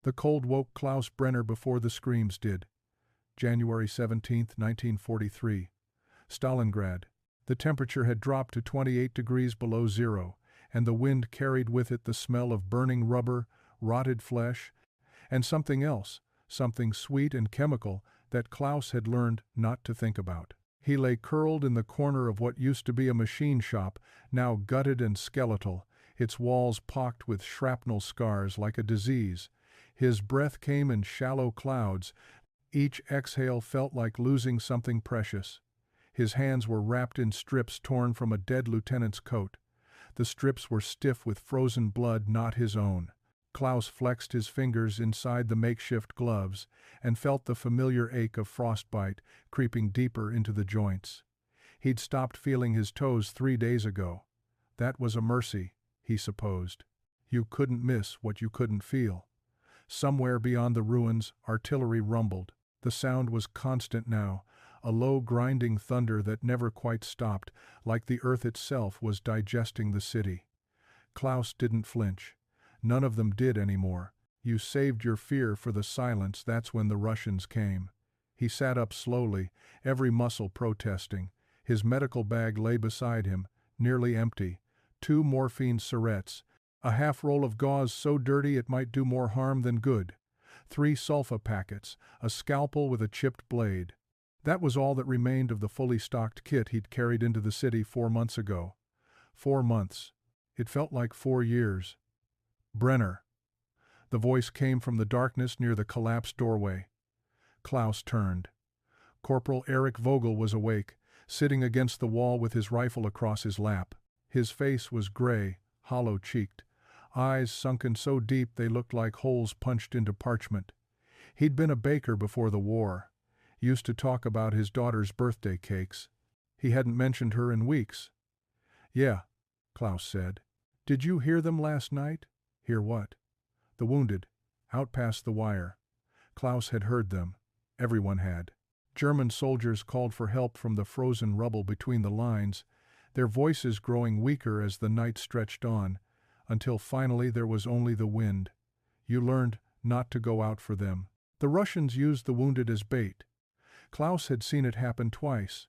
The cold woke Klaus Brenner before the screams did. January 17, 1943. Stalingrad. The temperature had dropped to 28 degrees below zero, and the wind carried with it the smell of burning rubber, rotted flesh, and something else, something sweet and chemical that Klaus had learned not to think about. He lay curled in the corner of what used to be a machine shop, now gutted and skeletal, its walls pocked with shrapnel scars like a disease. His breath came in shallow clouds. Each exhale felt like losing something precious. His hands were wrapped in strips torn from a dead lieutenant's coat. The strips were stiff with frozen blood not his own. Klaus flexed his fingers inside the makeshift gloves and felt the familiar ache of frostbite creeping deeper into the joints. He'd stopped feeling his toes 3 days ago. That was a mercy, he supposed. You couldn't miss what you couldn't feel. Somewhere beyond the ruins, artillery rumbled. The sound was constant now, a low grinding thunder that never quite stopped, like the earth itself was digesting the city. Klaus didn't flinch. None of them did anymore. You saved your fear for the silence, that's when the Russians came. He sat up slowly, every muscle protesting. His medical bag lay beside him, nearly empty. 2 morphine syrettes, a half roll of gauze so dirty it might do more harm than good, 3 sulfa packets, a scalpel with a chipped blade. That was all that remained of the fully stocked kit he'd carried into the city 4 months ago. 4 months. It felt like 4 years. Brenner. The voice came from the darkness near the collapsed doorway. Klaus turned. Corporal Erich Vogel was awake, sitting against the wall with his rifle across his lap. His face was gray, hollow-cheeked, eyes sunken so deep they looked like holes punched into parchment. He'd been a baker before the war, used to talk about his daughter's birthday cakes. He hadn't mentioned her in weeks. "Yeah," Klaus said. "Did you hear them last night?" "Hear what?" "The wounded, out past the wire." Klaus had heard them. Everyone had. German soldiers called for help from the frozen rubble between the lines, their voices growing weaker as the night stretched on, until finally there was only the wind. You learned not to go out for them. The Russians used the wounded as bait. Klaus had seen it happen twice.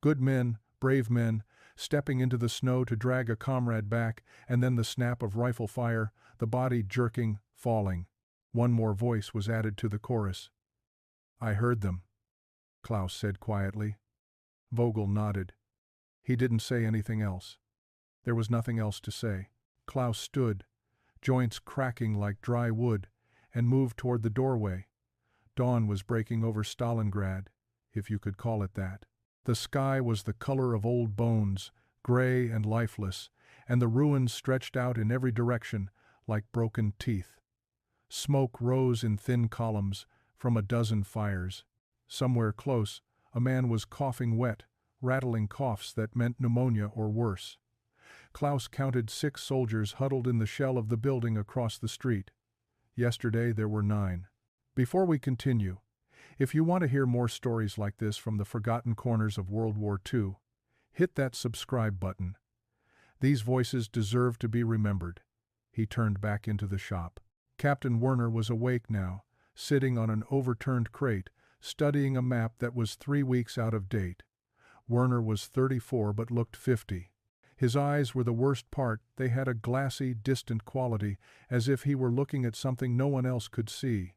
Good men, brave men, stepping into the snow to drag a comrade back, and then the snap of rifle fire, the body jerking, falling. One more voice was added to the chorus. "I heard them," Klaus said quietly. Vogel nodded. He didn't say anything else. There was nothing else to say. Klaus stood, joints cracking like dry wood, and moved toward the doorway. Dawn was breaking over Stalingrad, if you could call it that. The sky was the color of old bones, gray and lifeless, and the ruins stretched out in every direction like broken teeth. Smoke rose in thin columns from a dozen fires. Somewhere close, a man was coughing wet, rattling coughs that meant pneumonia or worse. Klaus counted 6 soldiers huddled in the shell of the building across the street. Yesterday there were 9. Before we continue, if you want to hear more stories like this from the forgotten corners of World War II, hit that subscribe button. These voices deserve to be remembered. He turned back into the shop. Captain Werner was awake now, sitting on an overturned crate, studying a map that was 3 weeks out of date. Werner was 34 but looked 50. His eyes were the worst part. They had a glassy, distant quality, as if he were looking at something no one else could see.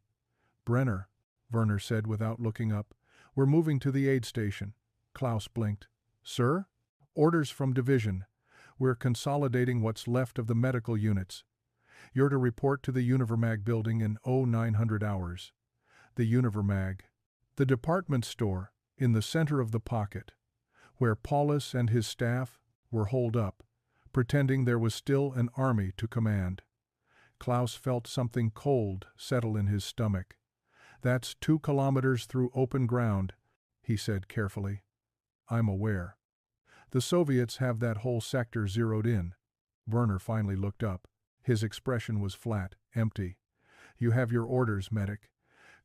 "Brenner," Werner said without looking up. "We're moving to the aid station." Klaus blinked. "Sir?" "Orders from division. We're consolidating what's left of the medical units. You're to report to the Univermag building in 0900 hours. The Univermag. The department store, in the center of the pocket, where Paulus and his staff were holed up, pretending there was still an army to command. Klaus felt something cold settle in his stomach. "That's 2 kilometers through open ground," he said carefully. "I'm aware. The Soviets have that whole sector zeroed in." Werner finally looked up. His expression was flat, empty. "You have your orders, medic."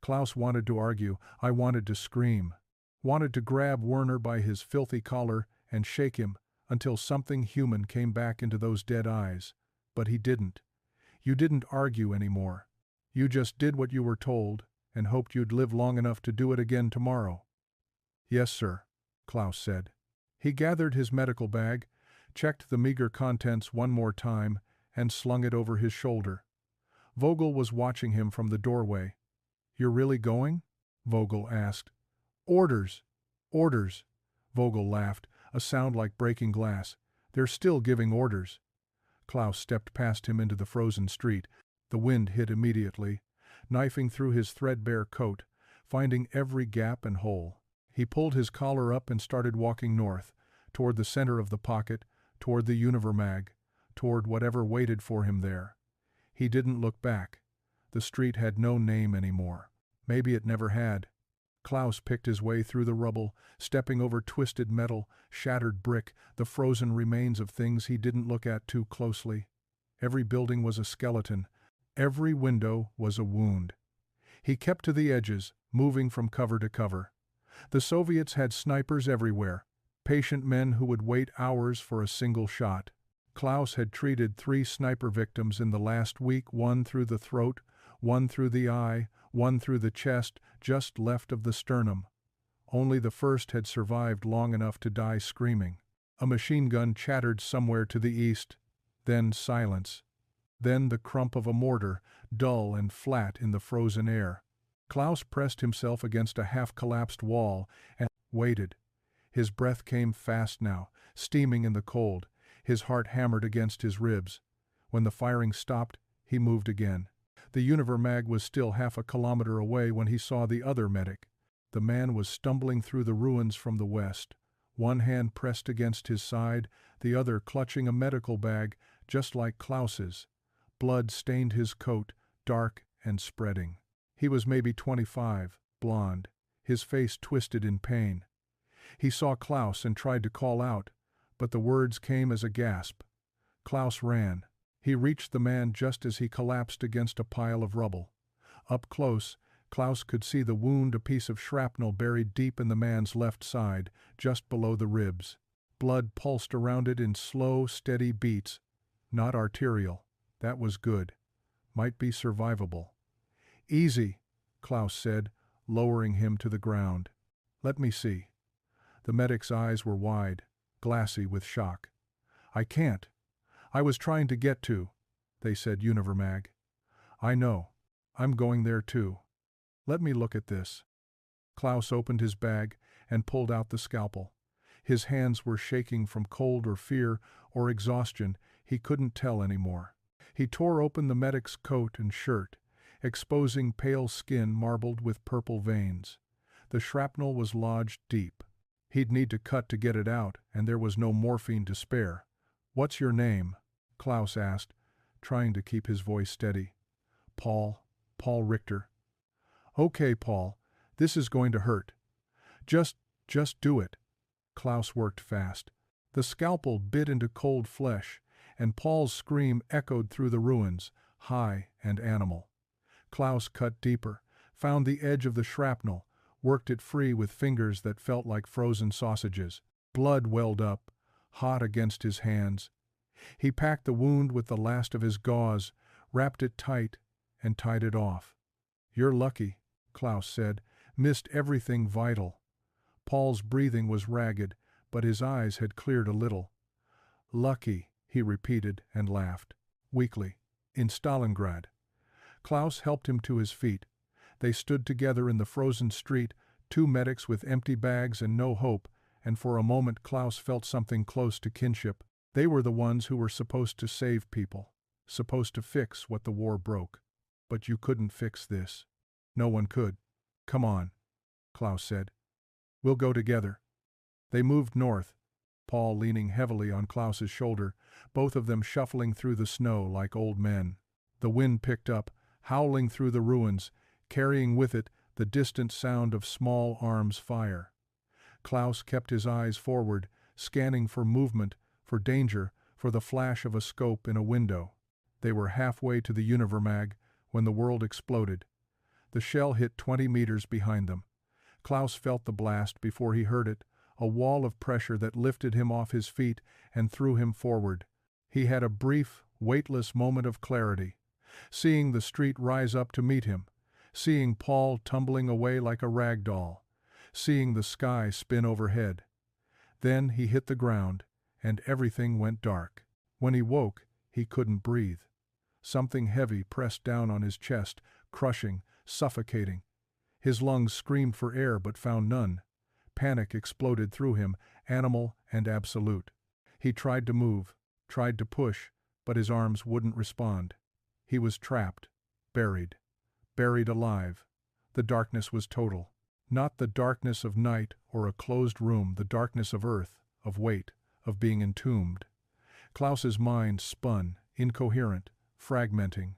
Klaus wanted to argue. I wanted to scream. Wanted to grab Werner by his filthy collar and shake him until something human came back into those dead eyes. But he didn't. You didn't argue anymore. You just did what you were told, and hoped you'd live long enough to do it again tomorrow. Yes, sir, Klaus said. He gathered his medical bag, checked the meager contents one more time, and slung it over his shoulder. Vogel was watching him from the doorway. You're really going? Vogel asked. Orders! Orders! Vogel laughed, a sound like breaking glass. They're still giving orders. Klaus stepped past him into the frozen street. The wind hit immediately, knifing through his threadbare coat, finding every gap and hole. He pulled his collar up and started walking north, toward the center of the pocket, toward the Univermag, toward whatever waited for him there. He didn't look back. The street had no name anymore. Maybe it never had. Klaus picked his way through the rubble, stepping over twisted metal, shattered brick, the frozen remains of things he didn't look at too closely. Every building was a skeleton. Every window was a wound. He kept to the edges, moving from cover to cover. The Soviets had snipers everywhere, patient men who would wait hours for a single shot. Klaus had treated 3 sniper victims in the last week, one through the throat, one through the eye, one through the chest, just left of the sternum. Only the first had survived long enough to die screaming. A machine gun chattered somewhere to the east. Then silence. Then the crump of a mortar, dull and flat in the frozen air. Klaus pressed himself against a half-collapsed wall and waited. His breath came fast now, steaming in the cold. His heart hammered against his ribs. When the firing stopped, he moved again. The Univermag was still half a kilometer away when he saw the other medic. The man was stumbling through the ruins from the west, one hand pressed against his side, the other clutching a medical bag, just like Klaus's. Blood stained his coat, dark and spreading. He was maybe 25, blond, his face twisted in pain. He saw Klaus and tried to call out, but the words came as a gasp. Klaus ran. He reached the man just as he collapsed against a pile of rubble. Up close, Klaus could see the wound, a piece of shrapnel buried deep in the man's left side, just below the ribs. Blood pulsed around it in slow, steady beats. Not arterial. That was good. Might be survivable. Easy, Klaus said, lowering him to the ground. Let me see. The medic's eyes were wide, glassy with shock. I can't. I was trying to get to, they said. Univermag. I know. I'm going there too. Let me look at this. Klaus opened his bag and pulled out the scalpel. His hands were shaking from cold or fear or exhaustion. He couldn't tell anymore. He tore open the medic's coat and shirt, exposing pale skin marbled with purple veins. The shrapnel was lodged deep. He'd need to cut to get it out, and there was no morphine to spare. What's your name? Klaus asked, trying to keep his voice steady. Paul Richter. Okay, Paul, this is going to hurt. Just do it. Klaus worked fast. The scalpel bit into cold flesh, and Paul's scream echoed through the ruins, high and animal. Klaus cut deeper, found the edge of the shrapnel, worked it free with fingers that felt like frozen sausages. Blood welled up, hot against his hands. He packed the wound with the last of his gauze, wrapped it tight, and tied it off. You're lucky, Klaus said, missed everything vital. Paul's breathing was ragged, but his eyes had cleared a little. Lucky, he repeated and laughed, weakly. In Stalingrad. Klaus helped him to his feet. They stood together in the frozen street, 2 medics with empty bags and no hope, and for a moment Klaus felt something close to kinship. They were the ones who were supposed to save people, supposed to fix what the war broke. But you couldn't fix this. No one could. Come on, Klaus said. We'll go together. They moved north, Paul leaning heavily on Klaus's shoulder, both of them shuffling through the snow like old men. The wind picked up, howling through the ruins, carrying with it the distant sound of small arms fire. Klaus kept his eyes forward, scanning for movement, for danger, for the flash of a scope in a window. They were halfway to the Univermag when the world exploded. The shell hit 20 meters behind them. Klaus felt the blast before he heard it, a wall of pressure that lifted him off his feet and threw him forward. He had a brief, weightless moment of clarity. seeing the street rise up to meet him, seeing Paul tumbling away like a rag doll, seeing the sky spin overhead. Then he hit the ground, and everything went dark. When he woke, he couldn't breathe. Something heavy pressed down on his chest, crushing, suffocating. His lungs screamed for air but found none. Panic exploded through him, animal and absolute. He tried to move, tried to push, but his arms wouldn't respond. He was trapped, buried alive. The darkness was total. Not the darkness of night or a closed room, the darkness of earth, of weight, of being entombed. Klaus's mind spun, incoherent, fragmenting.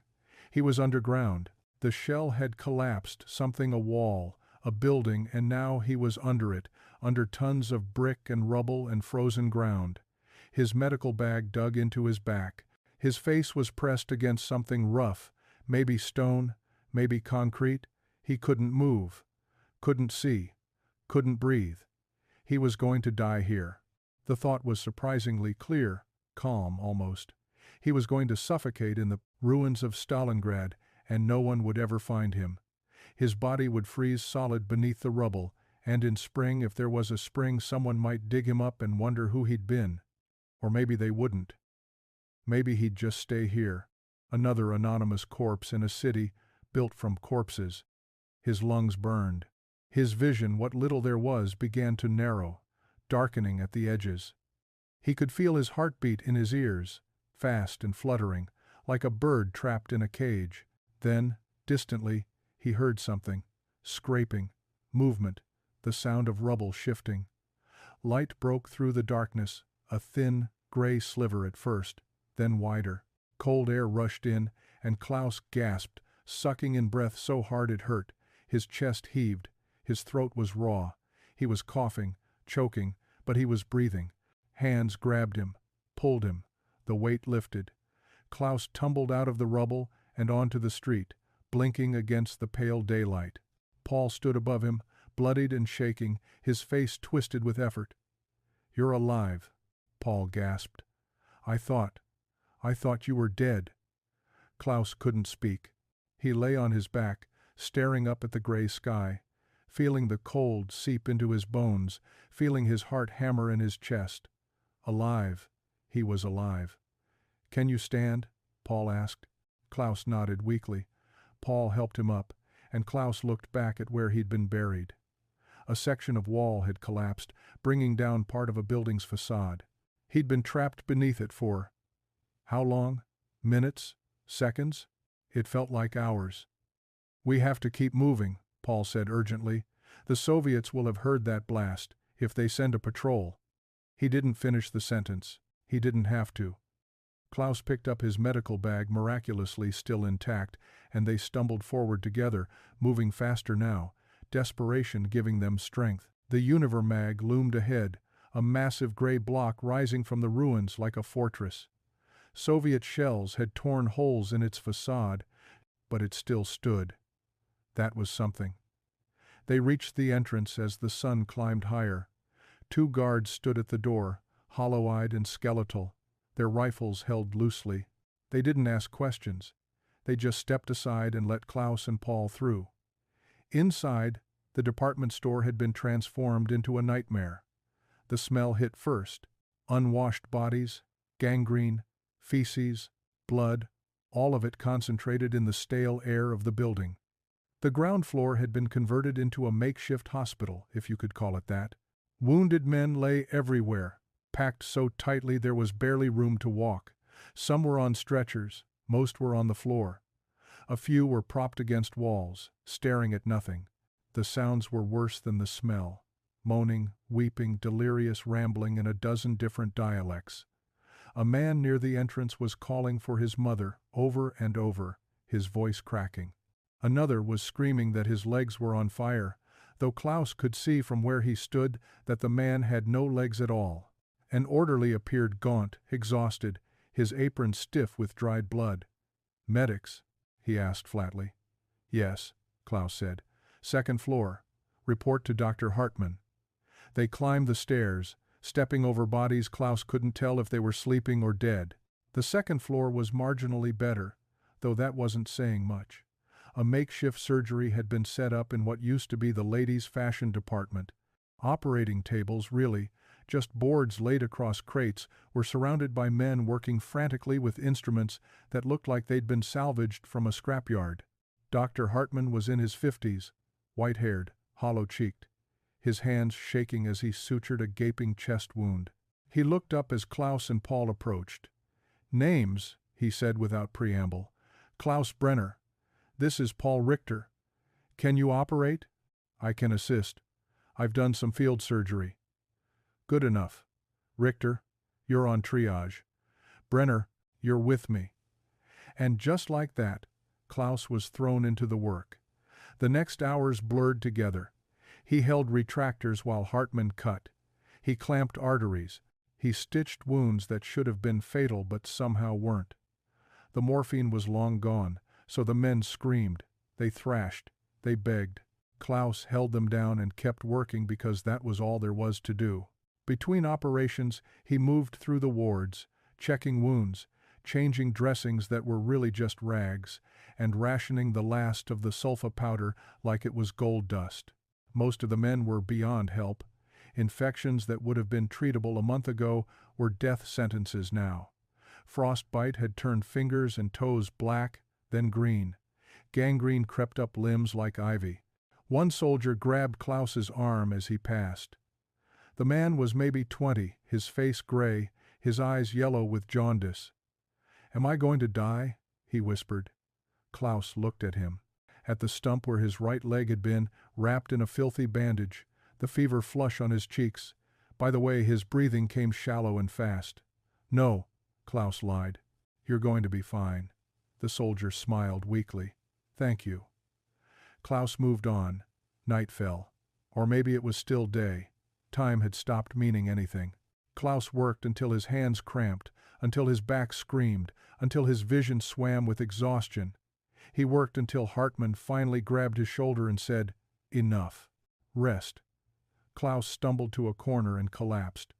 He was underground. The shell had collapsed, something a wall, a building, and now he was under it, under tons of brick and rubble and frozen ground. His medical bag dug into his back. His face was pressed against something rough, maybe stone, maybe concrete. He couldn't move, couldn't see, couldn't breathe. He was going to die here. The thought was surprisingly clear, calm almost. He was going to suffocate in the ruins of Stalingrad, and no one would ever find him. His body would freeze solid beneath the rubble, and in spring, if there was a spring, someone might dig him up and wonder who he'd been. Or maybe they wouldn't. Maybe he'd just stay here, another anonymous corpse in a city built from corpses. His lungs burned. His vision, what little there was, began to narrow, darkening at the edges. He could feel his heartbeat in his ears, fast and fluttering, like a bird trapped in a cage. Then, distantly, he heard something, scraping, movement, the sound of rubble shifting. Light broke through the darkness, a thin, gray sliver at first, then wider. Cold air rushed in, and Klaus gasped, sucking in breath so hard it hurt. His chest heaved, his throat was raw. He was coughing, choking, but he was breathing. Hands grabbed him, pulled him. The weight lifted. Klaus tumbled out of the rubble and onto the street, blinking against the pale daylight. Paul stood above him, bloodied and shaking, his face twisted with effort. "You're alive," Paul gasped. I thought you were dead." Klaus couldn't speak. He lay on his back, staring up at the gray sky, feeling the cold seep into his bones, feeling his heart hammer in his chest. Alive. He was alive. "Can you stand?" Paul asked. Klaus nodded weakly. Paul helped him up, and Klaus looked back at where he'd been buried. A section of wall had collapsed, bringing down part of a building's facade. He'd been trapped beneath it for how long? Minutes? Seconds? It felt like hours. "We have to keep moving," Paul said urgently. "The Soviets will have heard that blast, if they send a patrol." He didn't finish the sentence. He didn't have to. Klaus picked up his medical bag, miraculously still intact, and they stumbled forward together, moving faster now, desperation giving them strength. The Univermag loomed ahead, a massive gray block rising from the ruins like a fortress. Soviet shells had torn holes in its facade, but it still stood. That was something. They reached the entrance as the sun climbed higher. 2 guards stood at the door, hollow-eyed and skeletal, their rifles held loosely. They didn't ask questions. They just stepped aside and let Klaus and Paul through. Inside, the department store had been transformed into a nightmare. The smell hit first. Unwashed bodies, gangrene, feces, blood, all of it concentrated in the stale air of the building. The ground floor had been converted into a makeshift hospital, if you could call it that. Wounded men lay everywhere, packed so tightly there was barely room to walk. Some were on stretchers, most were on the floor. A few were propped against walls, staring at nothing. The sounds were worse than the smell. Moaning, weeping, delirious rambling in a dozen different dialects. A man near the entrance was calling for his mother, over and over, his voice cracking. Another was screaming that his legs were on fire, though Klaus could see from where he stood that the man had no legs at all. An orderly appeared gaunt, exhausted, his apron stiff with dried blood. "Medics?" he asked flatly. "Yes," Klaus said. "Second floor. Report to Dr. Hartmann." They climbed the stairs, stepping over bodies Klaus couldn't tell if they were sleeping or dead. The second floor was marginally better. though that wasn't saying much. A makeshift surgery had been set up in what used to be the ladies' fashion department. Operating tables, really, just boards laid across crates, were surrounded by men working frantically with instruments that looked like they'd been salvaged from a scrapyard. Dr. Hartman was in his 50s, white-haired, hollow-cheeked, his hands shaking as he sutured a gaping chest wound. He looked up as Klaus and Paul approached. "Names," he said without preamble. "Klaus Brenner. This is Paul Richter. Can you operate?" "I can assist. I've done some field surgery." "Good enough. Richter, you're on triage. Brenner, you're with me." And just like that, Klaus was thrown into the work. The next hours blurred together. He held retractors while Hartman cut. He clamped arteries. He stitched wounds that should have been fatal but somehow weren't. The morphine was long gone, so the men screamed. They thrashed. They begged. Klaus held them down and kept working because that was all there was to do. Between operations, he moved through the wards, checking wounds, changing dressings that were really just rags, and rationing the last of the sulfa powder like it was gold dust. Most of the men were beyond help. Infections that would have been treatable a month ago were death sentences now. Frostbite had turned fingers and toes black, then green. Gangrene crept up limbs like ivy. One soldier grabbed Klaus's arm as he passed. The man was maybe 20, his face gray, his eyes yellow with jaundice. "Am I going to die?" he whispered. Klaus looked at him. At the stump where his right leg had been, wrapped in a filthy bandage, the fever flush on his cheeks. By the way, his breathing came shallow and fast. "No," Klaus lied. "You're going to be fine." The soldier smiled weakly. "Thank you." Klaus moved on. Night fell. Or maybe it was still day. Time had stopped meaning anything. Klaus worked until his hands cramped, until his back screamed, until his vision swam with exhaustion. He worked until Hartman finally grabbed his shoulder and said, "Enough. Rest." Klaus stumbled to a corner and collapsed.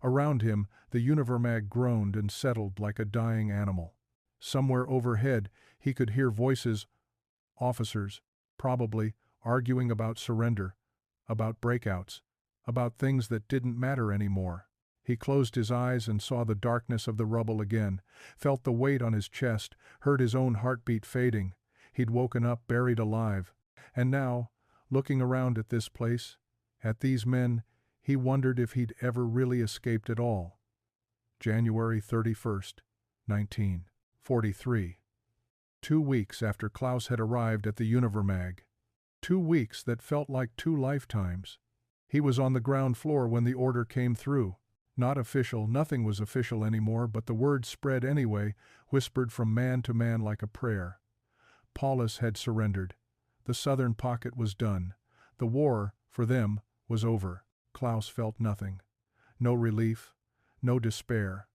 Around him, the Univermag groaned and settled like a dying animal. Somewhere overhead, he could hear voices, officers, probably, arguing about surrender, about breakouts, about things that didn't matter anymore. He closed his eyes and saw the darkness of the rubble again, felt the weight on his chest, heard his own heartbeat fading. He'd woken up buried alive. And now, looking around at this place, at these men, he wondered if he'd ever really escaped at all. January 31st, 1943. 2 weeks after Klaus had arrived at the Univermag. 2 weeks that felt like 2 lifetimes. He was on the ground floor when the order came through. Not official, nothing was official anymore, but the word spread anyway, whispered from man to man like a prayer. Paulus had surrendered. The southern pocket was done. The war, for them, was over. Klaus felt nothing. No relief, no despair.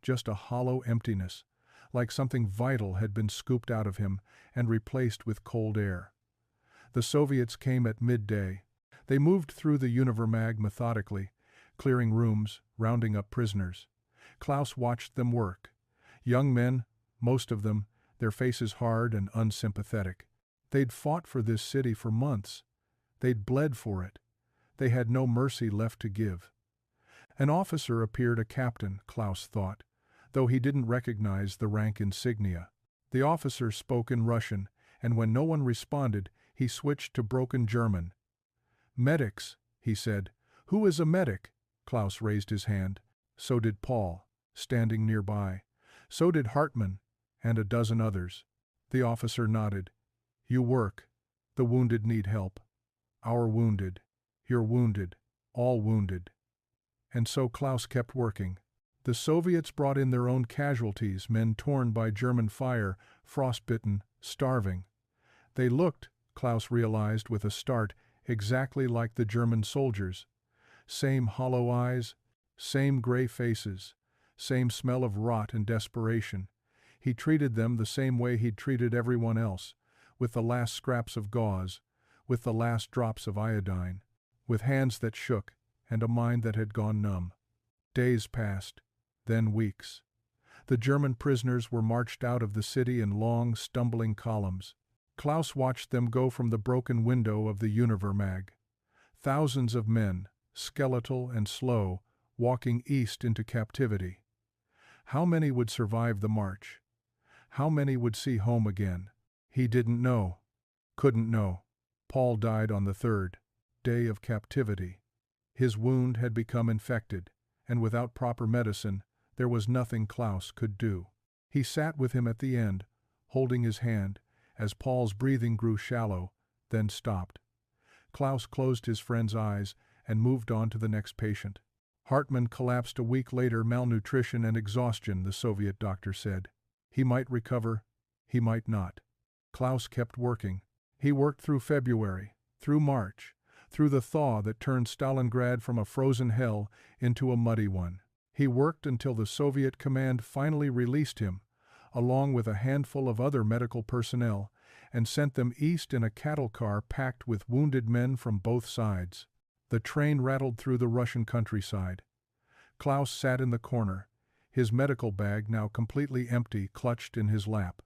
Just a hollow emptiness, like something vital had been scooped out of him and replaced with cold air. The Soviets came at midday. They moved through the Univermag methodically, clearing rooms, rounding up prisoners. Klaus watched them work. Young men, most of them, their faces hard and unsympathetic. They'd fought for this city for months. They'd bled for it. They had no mercy left to give. An officer appeared, a captain, Klaus thought, though he didn't recognize the rank insignia. The officer spoke in Russian, and when no one responded, he switched to broken German. "Medics," he said. "Who is a medic?" Klaus raised his hand. So did Paul, standing nearby. So did Hartman, and a dozen others. The officer nodded. "You work. The wounded need help. Our wounded. You're wounded. All wounded." And so Klaus kept working. The Soviets brought in their own casualties, men torn by German fire, frostbitten, starving. They looked, Klaus realized with a start, exactly like the German soldiers. Same hollow eyes, same gray faces, same smell of rot and desperation. He treated them the same way he'd treated everyone else, with the last scraps of gauze, with the last drops of iodine, with hands that shook and a mind that had gone numb. Days passed, then weeks. The German prisoners were marched out of the city in long, stumbling columns. Klaus watched them go from the broken window of the Univermag. Thousands of men, skeletal and slow, walking east into captivity. How many would survive the march? How many would see home again? He didn't know. Couldn't know. Paul died on the third day of captivity. His wound had become infected, and without proper medicine, there was nothing Klaus could do. He sat with him at the end, holding his hand, as Paul's breathing grew shallow, then stopped. Klaus closed his friend's eyes and moved on to the next patient. Hartmann collapsed a week later, malnutrition and exhaustion, the Soviet doctor said. He might recover, he might not. Klaus kept working. He worked through February, through March, through the thaw that turned Stalingrad from a frozen hell into a muddy one. He worked until the Soviet command finally released him, along with a handful of other medical personnel, and sent them east in a cattle car packed with wounded men from both sides. The train rattled through the Russian countryside. Klaus sat in the corner, his medical bag now completely empty clutched in his lap.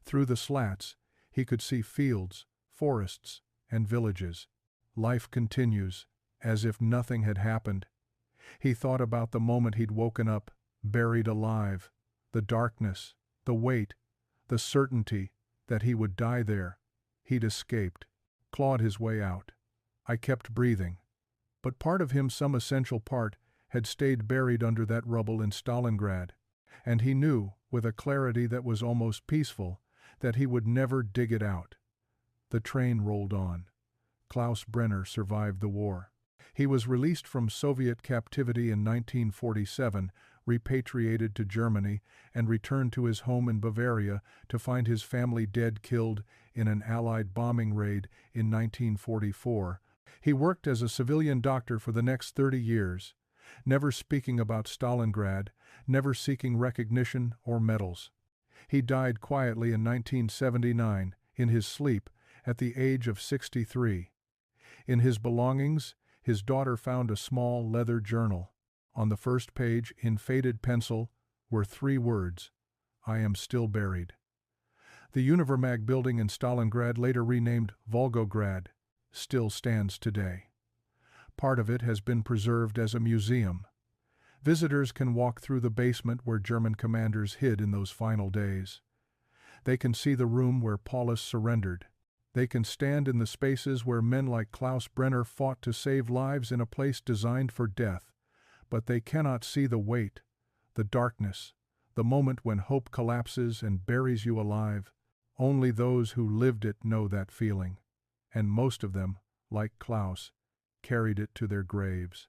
Through the slats, he could see fields, forests, and villages. Life continues, as if nothing had happened. He thought about the moment he'd woken up, buried alive, the darkness, the weight, the certainty that he would die there. He'd escaped, clawed his way out. I kept breathing. But part of him, some essential part, had stayed buried under that rubble in Stalingrad, and he knew, with a clarity that was almost peaceful, that he would never dig it out. The train rolled on. Klaus Brenner survived the war. He was released from Soviet captivity in 1947, repatriated to Germany, and returned to his home in Bavaria to find his family dead, killed in an Allied bombing raid in 1944. He worked as a civilian doctor for the next 30 years, never speaking about Stalingrad, never seeking recognition or medals. He died quietly in 1979, in his sleep, at the age of 63. In his belongings, his daughter found a small leather journal. On the first page, in faded pencil, were 3 words: "I am still buried." The Univermag building in Stalingrad, later renamed Volgograd, still stands today. Part of it has been preserved as a museum. Visitors can walk through the basement where German commanders hid in those final days. They can see the room where Paulus surrendered. They can stand in the spaces where men like Klaus Brenner fought to save lives in a place designed for death. But they cannot see the weight, the darkness, the moment when hope collapses and buries you alive. Only those who lived it know that feeling, and most of them, like Klaus, carried it to their graves.